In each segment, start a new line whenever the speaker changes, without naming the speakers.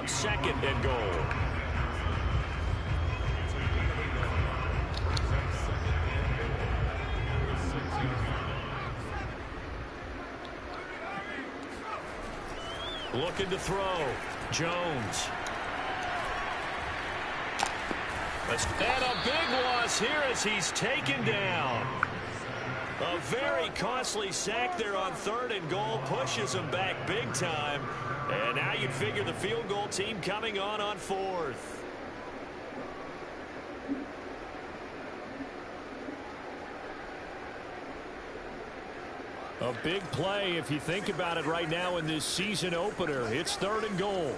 up 2nd and goal. Looking to throw. Jones. And a big loss here as he's taken down. A very costly sack there on 3rd and goal. Pushes him back big time. And now you'd figure the field goal team coming on 4th. A big play if you think about it right now in this season opener. It's 3rd and goal.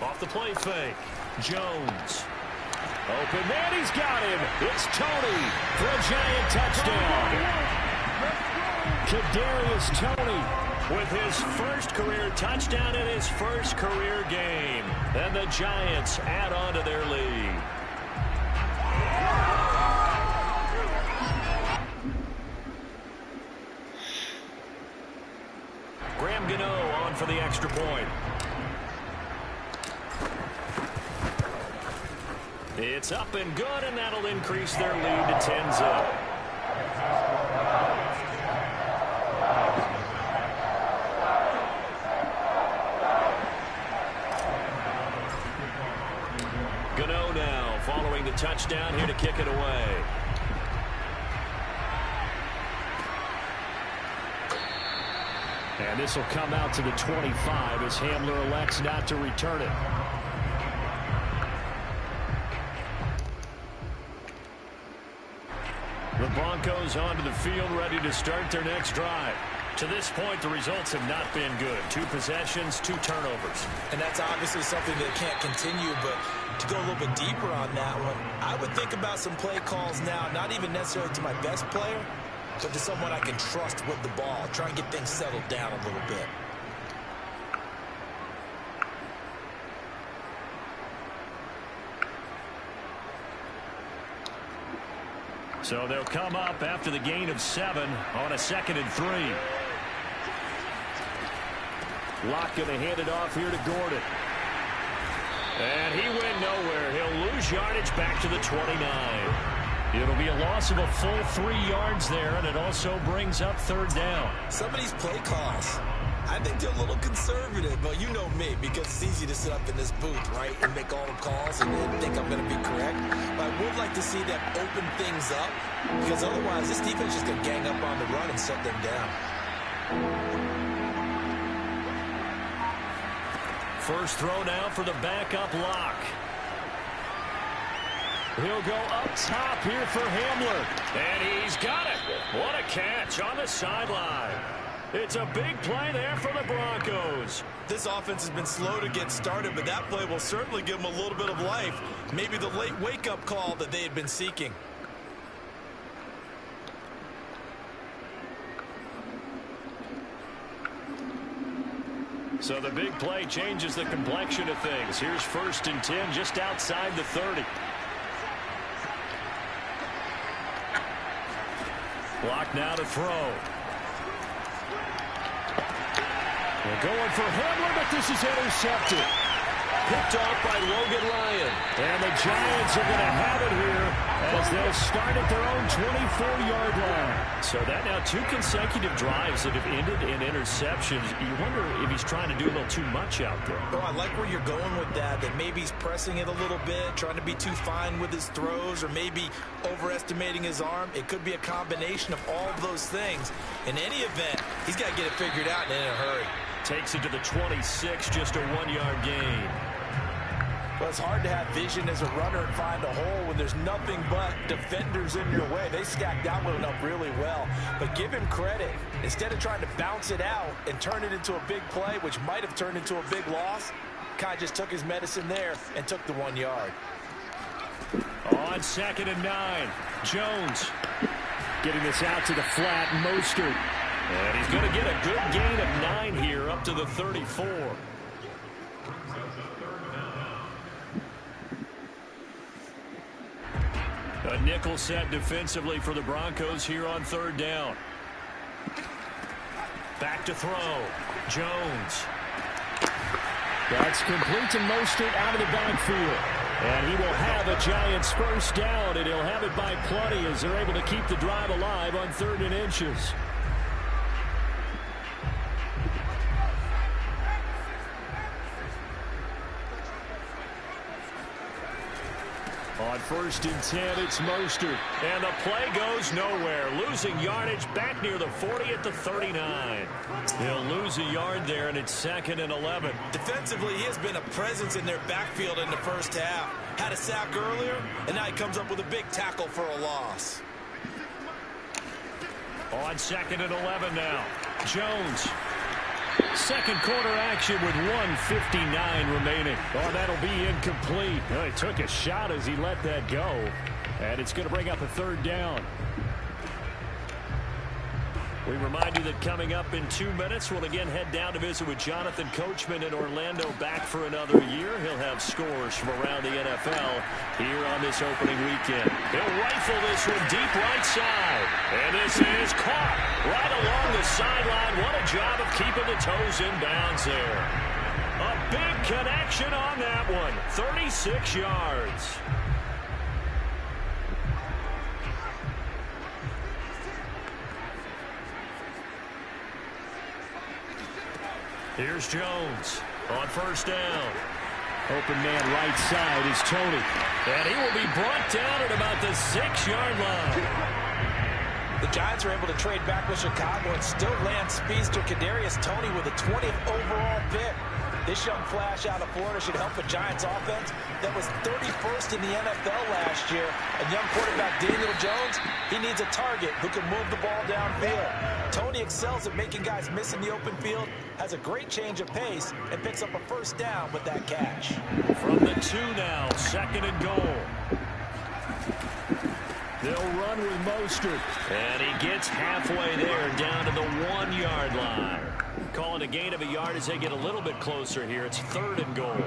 Off the play fake. Jones. Open man, he's got him. It's Tony for a giant touchdown. Kadarius Toney with his first career touchdown in his first career game. And the Giants add on to their lead. Graham Gano on for the extra point. It's up and good, and that'll increase their lead to 10-0. Gano now following the touchdown here to kick it away. And this will come out to the 25 as Hamler elects not to return it. The Broncos onto the field, ready to start their next drive. To this point, the results have not been good. 2 possessions, 2 turnovers.
And that's obviously something that can't continue, but to go a little bit deeper on that one, I would think about some play calls now, not even necessarily to my best player, but to someone I can trust with the ball. Try and get things settled down a little bit.
So they'll come up after the gain of 7 on a 2nd and 3. Locke going to hand it off here to Gordon. And he went nowhere. He'll lose yardage back to the 29. It'll be a loss of a full 3 yards there, and it also brings up 3rd down.
Some of these play calls, I think they're a little conservative, but you know me, because it's easy to sit up in this booth, right, and make all the calls and then think I'm going to be correct. But I would like to see them open things up, because otherwise this defense is just going to gang up on the run and shut them down.
First throw now for the backup Locke. He'll go up top here for Hamler. And he's got it. What a catch on the sideline. It's a big play there for the Broncos.
This offense has been slow to get started, but that play will certainly give them a little bit of life. Maybe the late wake-up call that they had been seeking.
So the big play changes the complexion of things. Here's 1st and 10 just outside the 30. Locke now to throw. They're going for Hamler, but this is intercepted. Picked off by Logan Lyon. And the Giants are going to have it here as they'll start at their own 24-yard line. So that now 2 consecutive drives that have ended in interceptions. You wonder if he's trying to do a little too much out there.
Oh, I like where you're going with that maybe he's pressing it a little bit, trying to be too fine with his throws, or maybe overestimating his arm. It could be a combination of all of those things. In any event, he's got to get it figured out and in a hurry.
Takes it to the 26, just a 1-yard gain.
Well, it's hard to have vision as a runner and find a hole when there's nothing but defenders in your way. They stacked that one up really well. But give him credit. Instead of trying to bounce it out and turn it into a big play, which might have turned into a big loss, Kai just took his medicine there and took the 1 yard.
On 2nd and 9, Jones getting this out to the flat. Mostert. And he's going to get a good gain of 9 here up to the 34. A nickel set defensively for the Broncos here on third down. Back to throw. Jones.
That's complete to Mostert out of the backfield. And he will have a Giants first down, and he'll have it by plenty as they're able to keep the drive alive on 3rd and inches. On 1st and 10, it's Mostert.
And the play goes nowhere. Losing yardage back near the 40 at the 39. He'll lose a yard there, and it's 2nd and 11.
Defensively, he has been a presence in their backfield in the first half. Had a sack earlier, and now he comes up with a big tackle for a loss.
On 2nd and 11 now. Jones.
Second quarter action with 1:59 remaining.
Oh, that'll be incomplete.
Well, he took a shot as he let that go. And it's going to bring up a 3rd down.
We remind you that coming up in 2 minutes, we'll again head down to visit with Jonathan Coachman in Orlando, back for another year. He'll have scores from around the NFL here on this opening weekend. He'll rifle this one deep right side. And this is caught right along the sideline. What a job of keeping the toes in bounds there. A big connection on that one. 36 yards. Here's Jones on 1st down.
Open man right side is Tony.
And he will be brought down at about the 6-yard line.
The Giants are able to trade back with Chicago and still land speedster Kadarius Toney with a 20th overall pick. This young flash out of Florida should help a Giants offense that was 31st in the NFL last year. And young quarterback Daniel Jones, he needs a target who can move the ball downfield. Toney excels at making guys miss in the open field, has a great change of pace, and picks up a first down with that catch.
From the 2 now, 2nd and goal.
They'll run with Mostert.
And he gets halfway there, down to the 1-yard line. Calling a gain of a yard as they get a little bit closer here. It's 3rd and goal.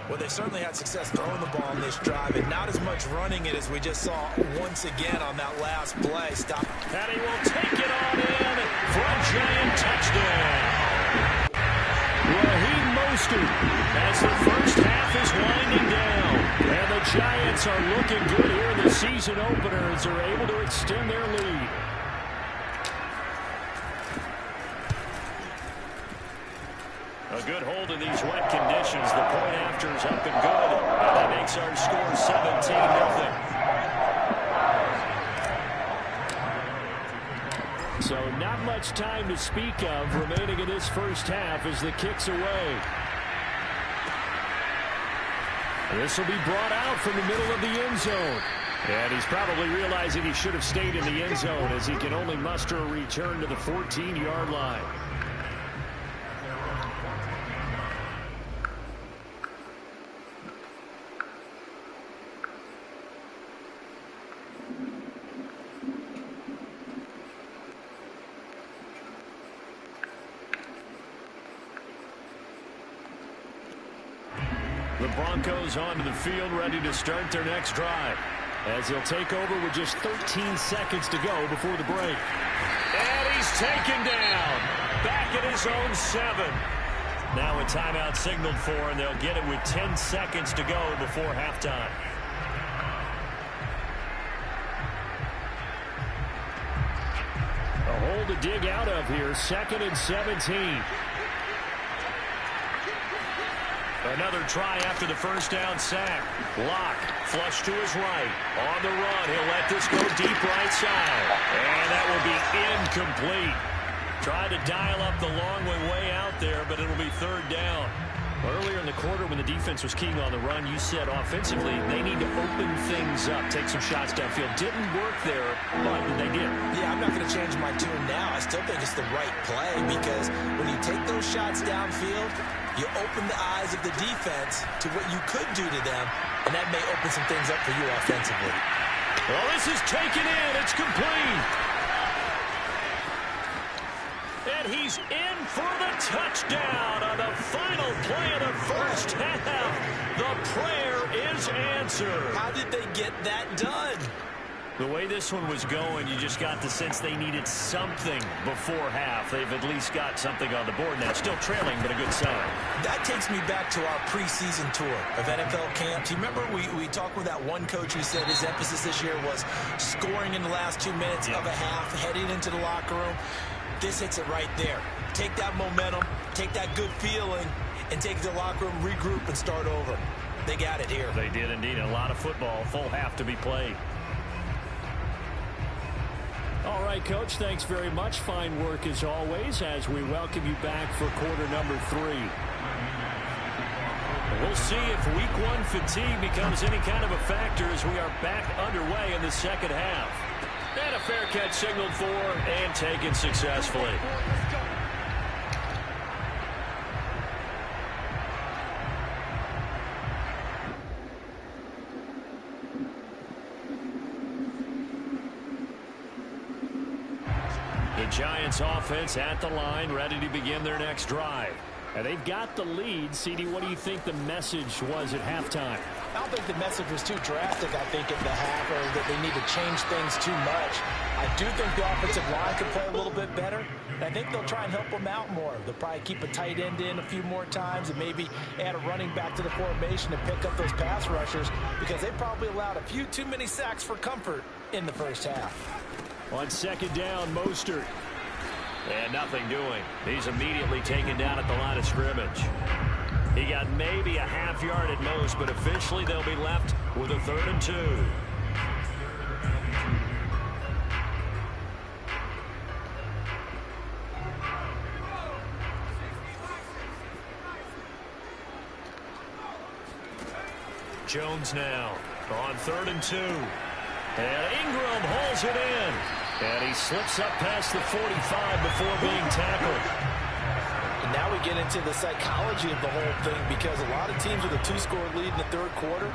Well, they certainly had success throwing the ball in this drive, and not as much running it as we just saw once again on that last play. Stop.
And he will take it on in for a Giant touchdown.
Raheem Mostert
as the first half is winding down.
And the Giants are looking good here in the season opener as they're able to extend their lead.
A good hold in these wet conditions. The point after is up and good. And that makes our score 17-0.
So not much time to speak of remaining in this first half as the kick's away. This will be brought out from the middle of the end zone. And he's probably realizing he should have stayed in the end zone as he can only muster a return to the 14-yard line.
The Broncos onto the field, ready to start their next drive.
As he'll take over with just 13 seconds to go before the break.
And he's taken down. Back at his own 7. Now a timeout signaled for, and they'll get it with 10 seconds to go before halftime.
A hole to dig out of here. 2nd and 17.
Another try after the first down sack. Lock, flush to his right. On the run, he'll let this go deep right side. And that will be incomplete. Tried to dial up the long way out there, but it'll be 3rd down.
Earlier in the quarter when the defense was keying on the run, you said offensively they need to open things up, take some shots downfield. Didn't work there, but they did.
Yeah, I'm not going to change my tune now. I still think it's the right play because when you take those shots downfield, you open the eyes of the defense to what you could do to them, and that may open some things up for you offensively.
Well, this is taken in. It's complete. And he's in for the touchdown on the final play of the first half. The prayer is answered.
How did they get that done?
The way this one was going, you just got the sense they needed something before half. They've at least got something on the board now. Still trailing, but a good sign.
That takes me back to our preseason tour of NFL camps. You remember we talked with that one coach who said his emphasis this year was scoring in the last 2 minutes of a half, heading into the locker room. This hits it right there. Take that momentum, take that good feeling, and take it to the locker room, regroup, and start over. They got it here.
They did indeed. A lot of football, full half to be played. All right, Coach, thanks very much. Fine work as always as we welcome you back for quarter number 3. We'll see if week 1 fatigue becomes any kind of a factor as we are back underway in the second half. And a fair catch signaled for and taken successfully. The Giants offense at the line, ready to begin their next drive. And they've got the lead. CD, what do you think the message was at halftime?
I don't think the message was too drastic, I think, at the half, or that they need to change things too much. I do think the offensive line could play a little bit better. And I think they'll try and help them out more. They'll probably keep a tight end in a few more times and maybe add a running back to the formation to pick up those pass rushers, because they probably allowed a few too many sacks for comfort in the first half.
On second down, Mostert. And nothing doing. He's immediately taken down at the line of scrimmage. He got maybe a half yard at most, but officially they'll be left with a 3rd and 2. Jones now on 3rd and 2. And Ingram hauls it in. And he slips up past the 45 before being tackled.
And now we get into the psychology of the whole thing, because a lot of teams with a 2-score lead in the third quarter,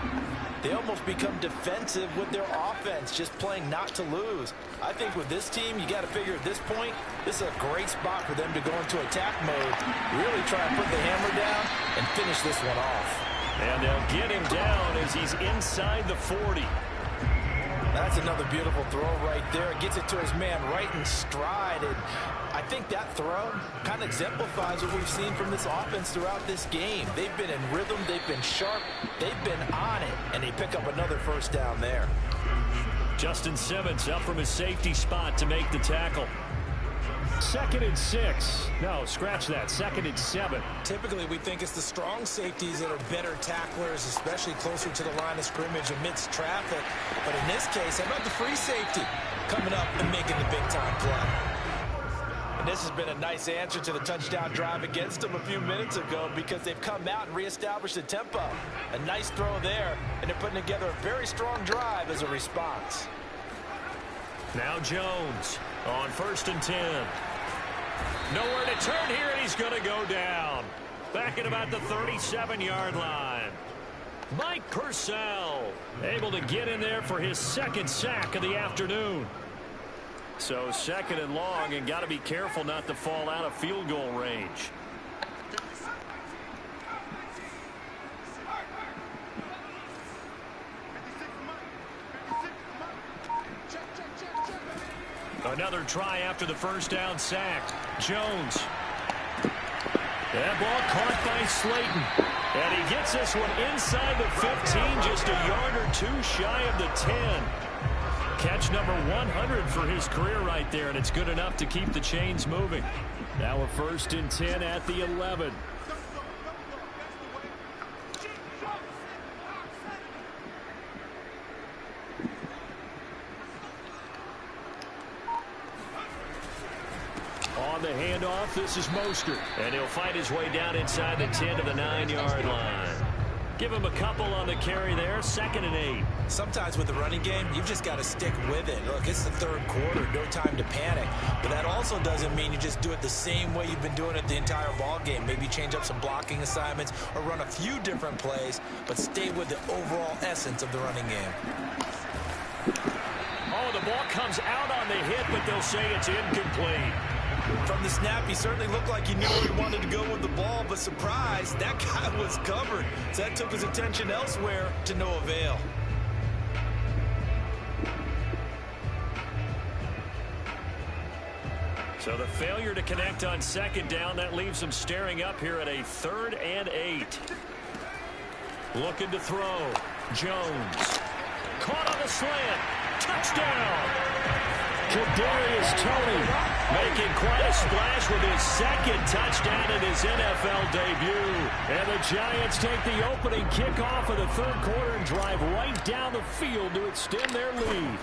they almost become defensive with their offense, just playing not to lose. I think with this team, you got to figure at this point, this is a great spot for them to go into attack mode, really try and put the hammer down and finish this one off.
And they'll get him down as he's inside the 40.
That's another beautiful throw right there. It gets it to his man right in stride. And I think that throw kind of exemplifies what we've seen from this offense throughout this game. They've been in rhythm. They've been sharp. They've been on it. And they pick up another first down there.
Justin Simmons up from his safety spot to make the tackle. 2nd and 6. No, scratch that. 2nd and 7.
Typically, we think it's the strong safeties that are better tacklers, especially closer to the line of scrimmage amidst traffic. But in this case, how about the free safety coming up and making the big-time play? And this has been a nice answer to the touchdown drive against them a few minutes ago, because they've come out and reestablished the tempo. A nice throw there, and they're putting together a very strong drive as a response.
Now Jones on 1st and 10. Nowhere to turn here, and he's going to go down. Back at about the 37-yard line. Mike Purcell able to get in there for his 2nd sack of the afternoon. So 2nd and long, and got to be careful not to fall out of field goal range. Another try after the first down sack. Jones. That ball caught by Slayton. And he gets this one inside the 15, just a yard or 2 shy of the 10. Catch number 100 for his career right there, and it's good enough to keep the chains moving. Now a 1st and 10 at the 11. On the handoff, this is Mostert. And he'll fight his way down inside the 10 to the 9-yard line. Give him a couple on the carry there. 2nd and 8.
Sometimes with the running game, you've just got to stick with it. Look, it's the third quarter. No time to panic. But that also doesn't mean you just do it the same way you've been doing it the entire ball game. Maybe change up some blocking assignments or run a few different plays, but stay with the overall essence of the running game.
Oh, the ball comes out on the hit, but they'll say it's incomplete.
From the snap, he certainly looked like he knew where he wanted to go with the ball, but surprise, that guy was covered. So that took his attention elsewhere to no avail.
So the failure to connect on second down, that leaves them staring up here at a 3rd and 8. Looking to throw. Jones. Caught on the slant. Touchdown. Kadarius Toney making quite a splash with his 2nd touchdown in his NFL debut. And the Giants take the opening kickoff of the 3rd quarter and drive right down the field to extend their lead.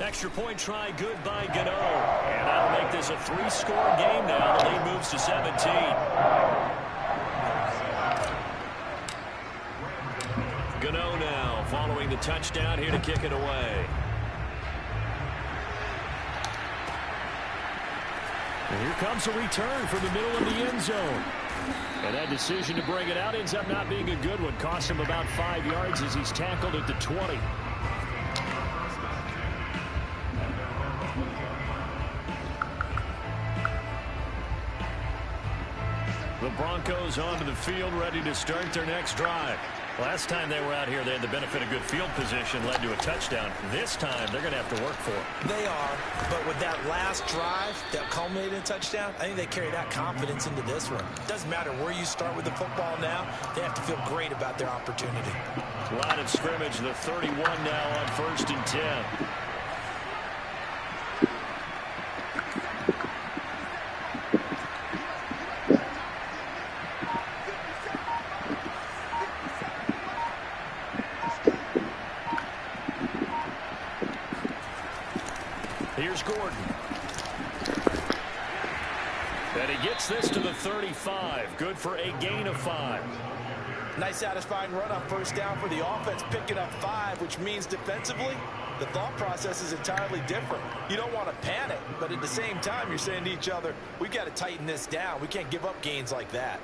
Extra point try good by Gano. And that'll make this a 3-score game now. The lead moves to 17. Gano now following the touchdown here to kick it away. And here comes a return from the middle of the end zone. And that decision to bring it out ends up not being a good one. Costs him about 5 yards as he's tackled at the 20. The Broncos onto the field, ready to start their next drive. Last time they were out here, they had the benefit of good field position, led to a touchdown. This time, they're going to have to work for it.
They are, but with that last drive that culminated in a touchdown, I think they carry that confidence into this one. It doesn't matter where you start with the football now. They have to feel great about their opportunity.
Line of scrimmage, the 31 now on 1st and 10. Here's Gordon. And he gets this to the 35. Good for a gain of 5.
Nice satisfying run on 1st down for the offense, picking up 5, which means defensively, the thought process is entirely different. You don't want to panic, but at the same time, you're saying to each other, we've got to tighten this down. We can't give up gains like that.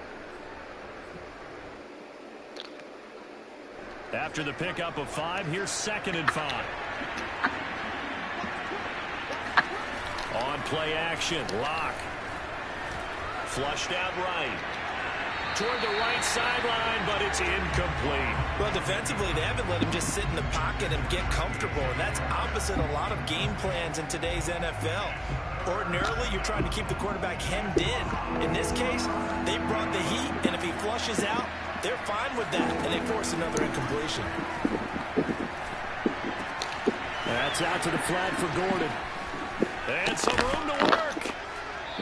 After the pickup of 5, here's 2nd and 5. On play action, Lock. Flushed out right. Toward the right sideline, but it's incomplete.
Well, defensively, they haven't let him just sit in the pocket and get comfortable, and that's opposite a lot of game plans in today's NFL. Ordinarily, you're trying to keep the quarterback hemmed in. In this case, they brought the heat, and if he flushes out, they're fine with that, and they force another incompletion.
That's out to the flat for Gordon. And some room to work.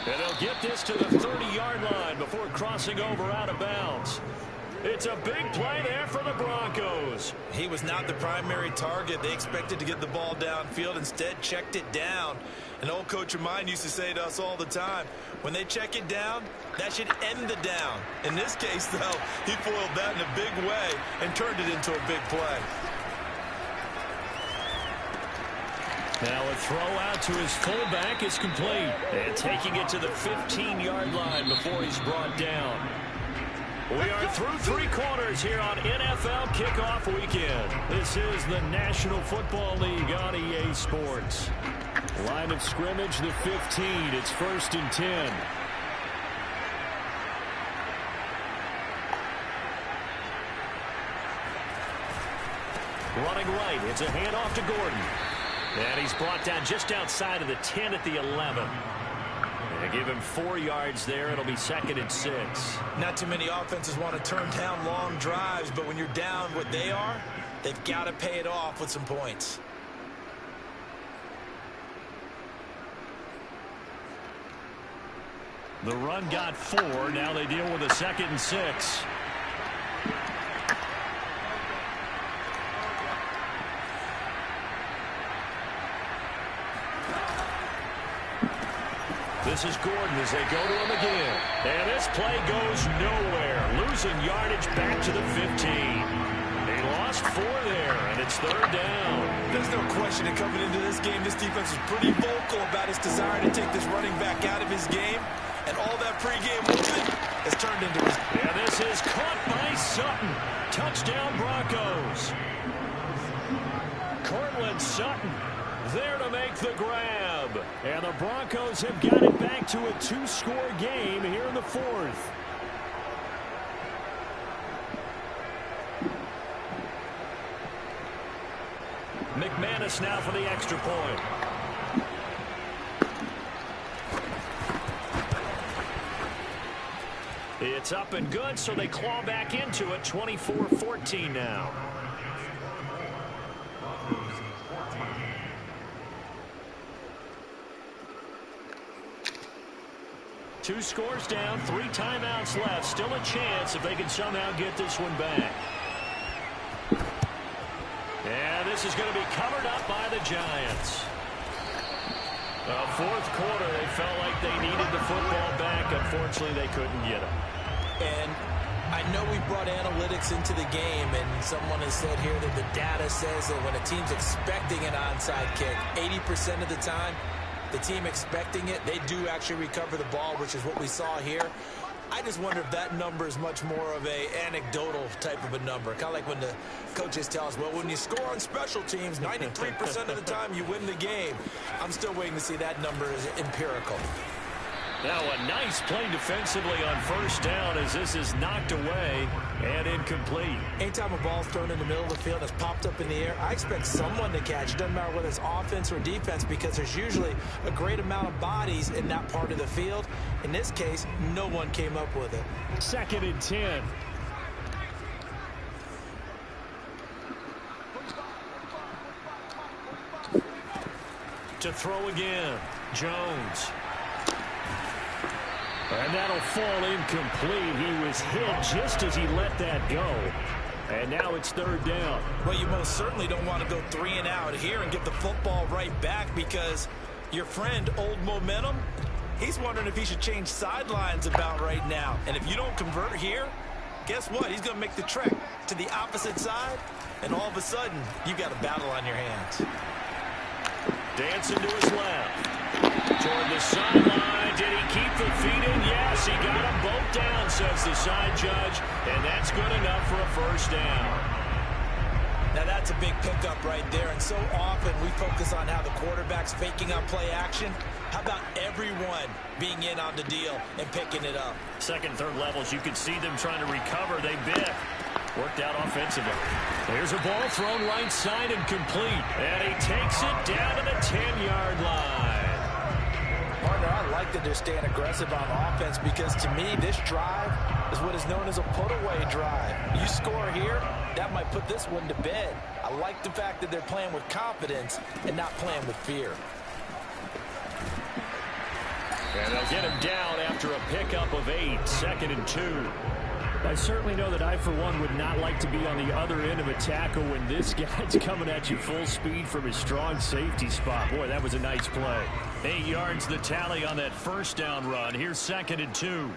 And they'll get this to the 30-yard line before crossing over out of bounds. It's a big play there for the Broncos.
He was not the primary target. They expected to get the ball downfield. Instead, checked it down. An old coach of mine used to say to us all the time, when they check it down, that should end the down. In this case, though, he foiled that in a big way and turned it into a big play.
Now a throw out to his fullback is complete. And taking it to the 15-yard line before he's brought down. We are through 3 quarters here on NFL Kickoff Weekend. This is the National Football League on EA Sports. Line of scrimmage, the 15. It's 1st and 10. Running right. It's a handoff to Gordon. And he's brought down just outside of the 10 at the 11. They give him 4 yards there. It'll be 2nd and 6.
Not too many offenses want to turn down long drives, but when you're down what they are, they've got to pay it off with some points.
The run got 4. Now they deal with a 2nd and 6. This is Gordon as they go to him again. And this play goes nowhere. Losing yardage back to the 15. They lost 4 there, and it's 3rd down.
There's no question that coming into this game, this defense was pretty vocal about its desire to take this running back out of his game. And all that pregame movement has turned into his...
And this is caught by Sutton. Touchdown Broncos. Cortland Sutton there to make the grab. And the Broncos have got it back to a 2-score game here in the 4th. McManus now for the extra point. It's up and good, so they claw back into it. 24-14 now. Two scores down, 3 timeouts left. Still a chance if they can somehow get this one back. And this is going to be covered up by the Giants. Fourth quarter, they felt like they needed the football back. Unfortunately, they couldn't get it.
And I know we brought analytics into the game, and someone has said here that the data says that when a team's expecting an onside kick, 80% of the time, the team expecting it, they do actually recover the ball, which is what we saw here. I just wonder if that number is much more of a anecdotal type of a number. Kind of like when the coaches tell us, well, when you score on special teams, 93% of the time you win the game. I'm still waiting to see that number is empirical.
Now a nice play defensively on first down as this is knocked away and incomplete.
Anytime a ball's thrown in the middle of the field that's popped up in the air, I expect someone to catch. It doesn't matter whether it's offense or defense because there's usually a great amount of bodies in that part of the field. In this case, no one came up with it.
2nd and 10. To throw again, Jones. And that'll fall incomplete. He was hit just as he let that go. And now it's 3rd down.
Well, you most certainly don't want to go 3 and out here and get the football right back because your friend, Old Momentum, he's wondering if he should change sidelines about right now. And if you don't convert here, guess what? He's going to make the trek to the opposite side, and all of a sudden, you got a battle on your hands.
Dancing to his left. Toward the sideline. Did he keep the feet in? Yes, he got them both down, says the side judge. And that's good enough for a first down.
Now that's a big pickup right there. And so often we focus on how the quarterback's faking on play action. How about everyone being in on the deal and picking it up?
Second, third levels, you can see them trying to recover. They bit. Worked out offensively. Here's a ball thrown right side and complete. And he takes it down to the 10-yard line.
Partner, I like that they're staying aggressive on offense because to me, this drive is what is known as a put-away drive. You score here, that might put this one to bed. I like the fact that they're playing with confidence and not playing with fear.
And they'll get him down after a pickup of 8, 2nd and 2. I certainly know that I, for one, would not like to be on the other end of a tackle when this guy's coming at you full speed from his strong safety spot. Boy, that was a nice play. 8 yards the tally on that first down run. Here's 2nd and 2.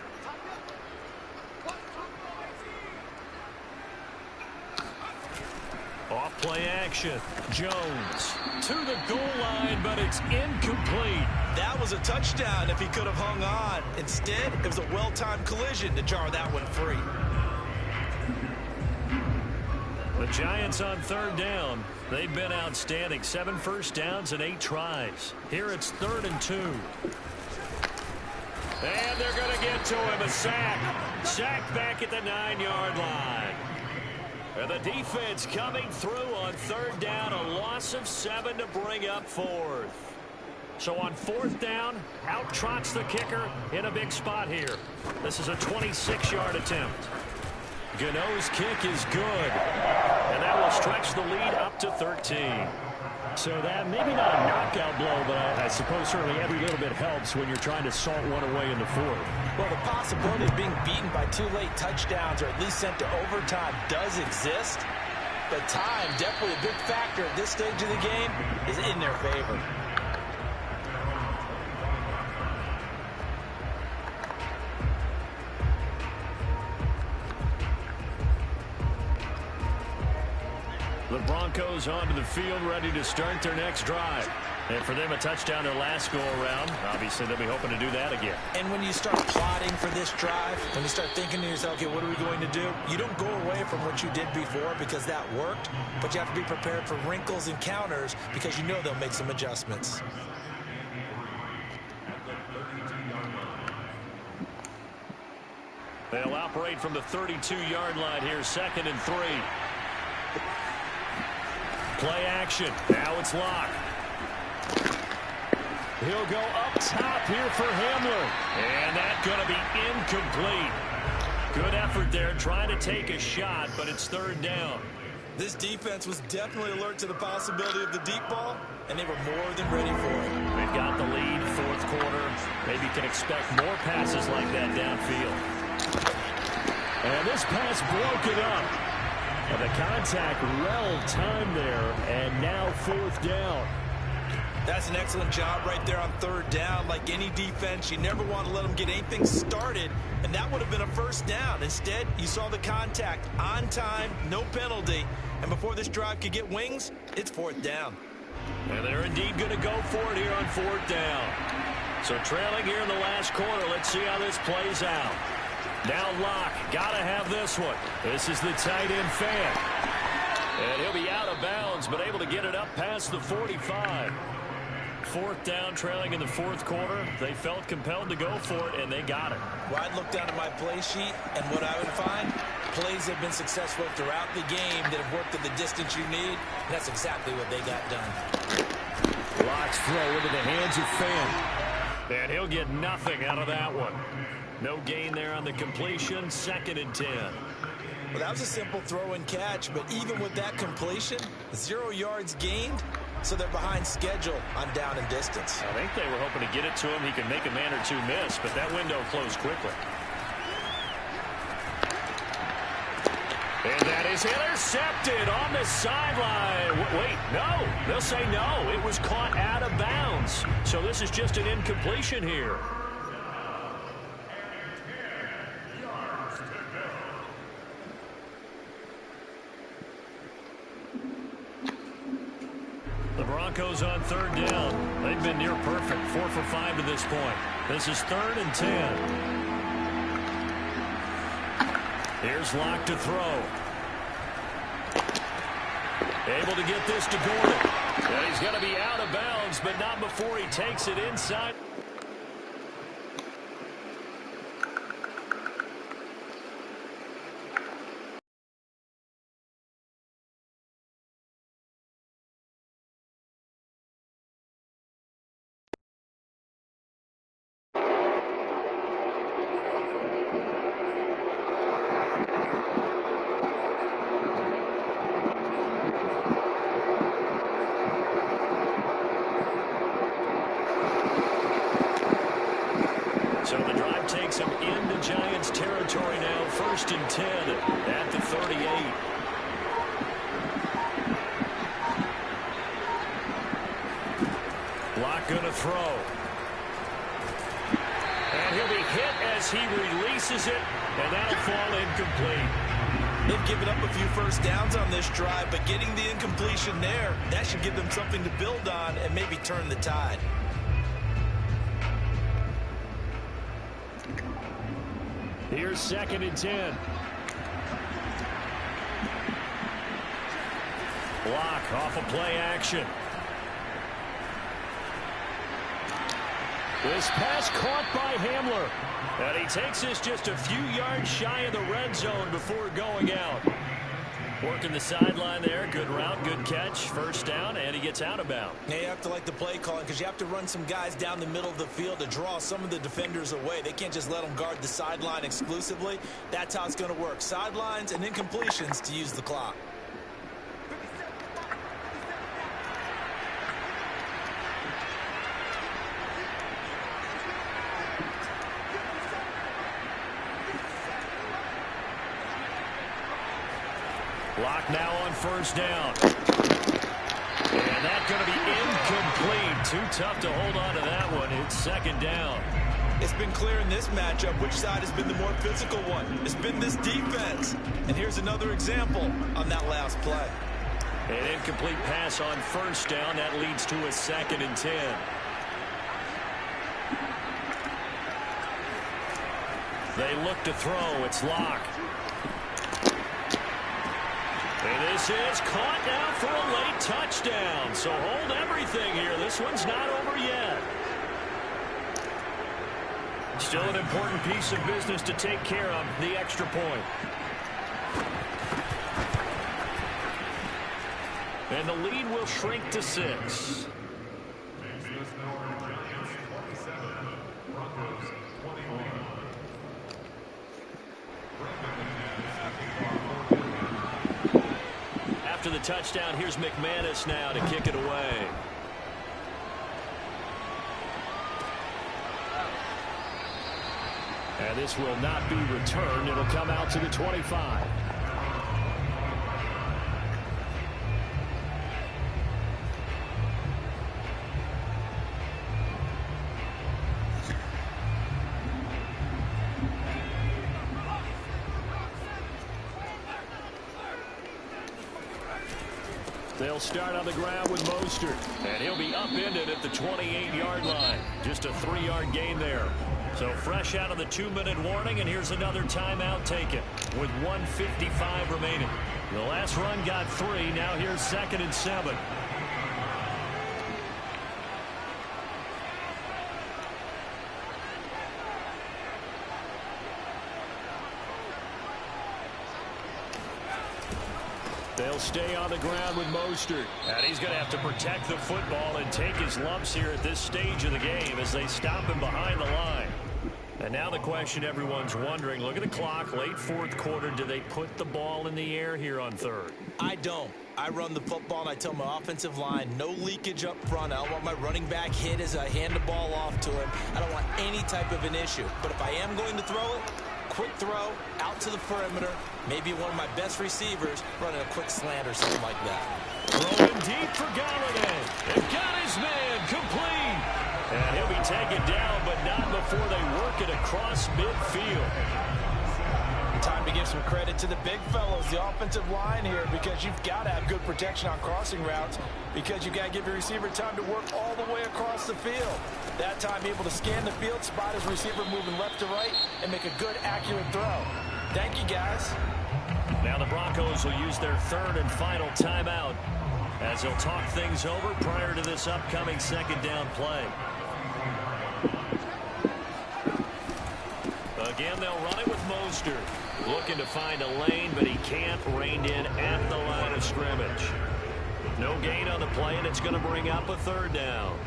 Off play action. Jones to the goal line, but it's incomplete.
That was a touchdown if he could have hung on. Instead, it was a well-timed collision to jar that one free.
The Giants on 3rd down. They've been outstanding. 7 first downs and 8 tries. Here it's 3rd and 2. And they're going to get to him. A sack. Sack back at the 9-yard line. And the defense coming through on 3rd down. A loss of 7 to bring up 4th. So on 4th down, out trots the kicker in a big spot here. This is a 26-yard attempt. Gano's kick is good. And that will stretch the lead up to 13. So that maybe not a knockout blow, but I suppose certainly every little bit helps when you're trying to salt one away in the 4th.
Well, the possibility of being beaten by 2 late touchdowns or at least sent to overtime does exist. But time, definitely a big factor at this stage of the game, is in their favor.
The Broncos onto the field, ready to start their next drive. And for them, a touchdown their last go-around. Obviously, they'll be hoping to do that again.
And when you start plotting for this drive, when you start thinking to yourself, okay, what are we going to do? You don't go away from what you did before because that worked, but you have to be prepared for wrinkles and counters because you know they'll make some adjustments.
They'll operate from the 32-yard line here, 2nd and 3. Play action. Now it's locked. He'll go up top here for Hamler. And that's going to be incomplete. Good effort there trying to take a shot, but it's third down.
This defense was definitely alert to the possibility of the deep ball, and they were more than ready for it.
They've got the lead, fourth quarter. Maybe can expect more passes like that downfield.
And this pass broken up. And the contact well timed there, and now fourth down.
That's an excellent job right there on third down. Like any defense, you never want to let them get anything started, and that would have been a first down. Instead, you saw the contact on time, no penalty, and before this drive could get wings, it's fourth down.
And they're indeed going to go for it here on fourth down. So trailing here in the last quarter, let's see how this plays out. Now Locke, got to have this one. This is the tight end fan. And he'll be out of bounds, but able to get it up past the 45. Fourth down, trailing in the fourth quarter. They felt compelled to go for it, and they got it.
Well, I'd look down at my play sheet, and what I would find, plays have been successful throughout the game that have worked at the distance you need. And that's exactly what they got done.
Locke's throw into the hands of Fan.
And he'll get nothing out of that one. No gain there on the completion, 2nd and 10.
Well, that was a simple throw and catch, but even with that completion, 0 yards gained, so they're behind schedule on down and distance.
I think they were hoping to get it to him. He could make a man or two miss, but that window closed quickly. And that is intercepted on the sideline. Wait, no. They'll say no. It was caught out of bounds. So this is just an incompletion here. The Broncos on third down. They've been near perfect, 4 for 5 to this point. This is 3rd and 10. Here's Locke to throw. Able to get this to Gordon. And he's going to be out of bounds, but not before he takes it inside. So the drive takes him into Giants territory now. 1st and 10 at the 38. Locke going to throw. And he'll be hit as he releases it, and that'll fall incomplete.
They've given up a few first downs on this drive, but getting the incompletion there, that should give them something to build on and maybe turn the tide.
Here's 2nd and 10. Locke off of play action.
This pass caught by Hamler.
And he takes this just a few yards shy of the red zone before going out. Working the sideline there. Good route, good catch. First down, and he gets out of bounds.
Now you have to like the play calling because you have to run some guys down the middle of the field to draw some of the defenders away. They can't just let them guard the sideline exclusively. That's how it's going to work. Sidelines and incompletions to use the clock.
Locke now on first down. And that's going to be incomplete. Too tough to hold on to that one. It's 2nd down.
It's been clear in this matchup which side has been the more physical one. It's been this defense. And here's another example on that last play.
An incomplete pass on first down. That leads to a 2nd and 10. They look to throw. It's Locke. And this is caught now for a late touchdown. So hold everything here. This one's not over yet. Still an important piece of business to take care of, the extra point. And the lead will shrink to 6. after the touchdown. Here's McManus now to kick it away. And this will not be returned. It'll come out to the 25. They'll start on the ground with Mostert. And he'll be upended at the 28-yard line. Just a 3-yard gain there. So fresh out of the 2-minute warning, and here's another timeout taken with 1:55 remaining. The last run got 3. Now here's 2nd and 7. They'll stay on the ground with Mostert. And he's going to have to protect the football and take his lumps here at this stage of the game as they stop him behind the line. And now the question everyone's wondering, look at the clock, late 4th quarter, do they put the ball in the air here on 3rd?
I don't. I run the football and I tell my offensive line, no leakage up front. I don't want my running back hit as I hand the ball off to him. I don't want any type of an issue. But if I am going to throw it, quick throw out to the perimeter, maybe one of my best receivers running a quick slant or something like that.
Throwing deep for Galladay. And got his man complete. And he'll be taken down, but not before they work it across midfield.
Time to give some credit to the big fellows, the offensive line here, because you've got to have good protection on crossing routes, because you've got to give your receiver time to work all the way across the field. That time able to scan the field, spot his receiver moving left to right, and make a good, accurate throw. Thank you, guys.
Now the Broncos will use their 3rd and final timeout as they'll talk things over prior to this upcoming 2nd down play. Again, they'll run it with Mostert. Looking to find a lane, but he can't. Reined in at the line of scrimmage. No gain on the play, and it's going to bring up a 3rd down.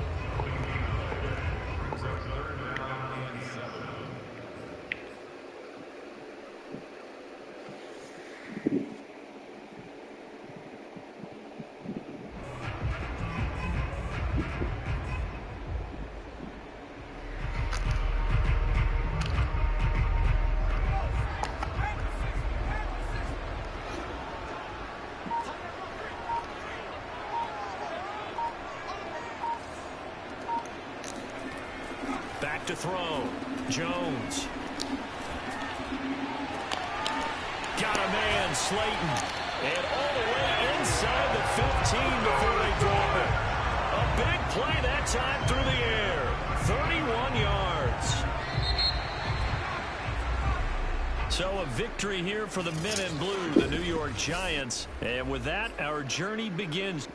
Back to throw. Jones. Got a man, Slayton. And all the way inside the 15 before they drop it. A big play that time through the air. 31 yards. So a victory here for the men in blue, the New York Giants. And with that, our journey begins.